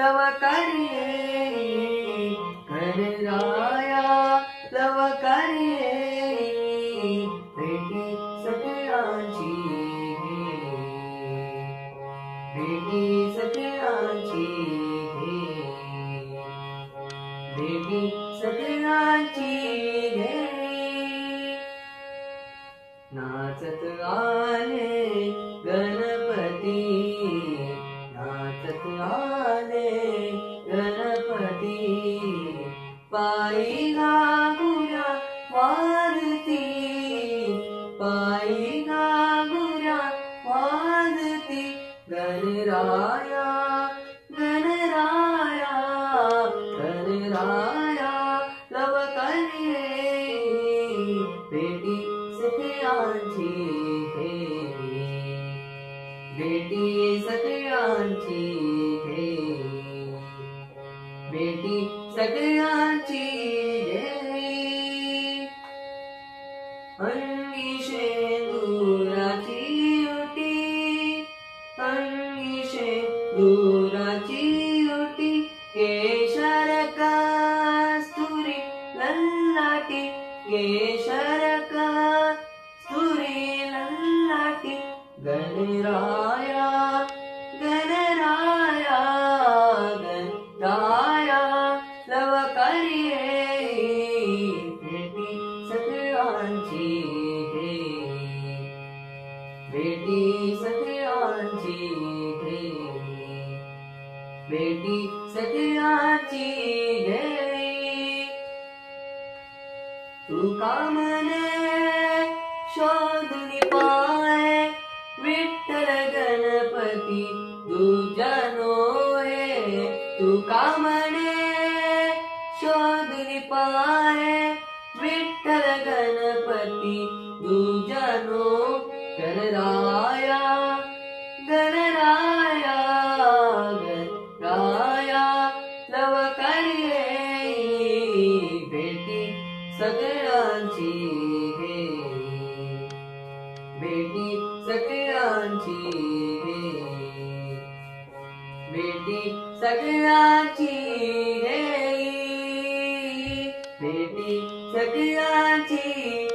लव करे गणराया लव करे भेटी सगळ्यांची भेटी सगळ्यांची भेटी सगळ्यांची नाचत आले गणपती नाचत आले गणपती पायी घागुऱ्या वाजती पायी घागुऱ्या वाजती गणराया गणराया गणराया लव करे भेटी सगळ्यांची भेटी सगळ्यांची भेटी सगळ्यांची अंगी शेंदुराची उटी अंगी शेंदुराची उटी केशर कस्तुरी ललाटी केशर कस्तुरी ललाटी गणराया गणराया गणराया लव करे भेटी सगळ्यांची भेटी सगळ्यांची भेटी सगळ्यांची तू का म्हणे शोधून पाय विठ्ठल गणपती तुझ्या नोहे तू का म्हणे शोधून पाय विठ्ठल गणपती तुझ्या नो गणराया गणराया गणराया लव करे भेटी सगळ्यांची भेटी सगळ्यांची भेटी सगळ्यांची भेटी सगळ्यांची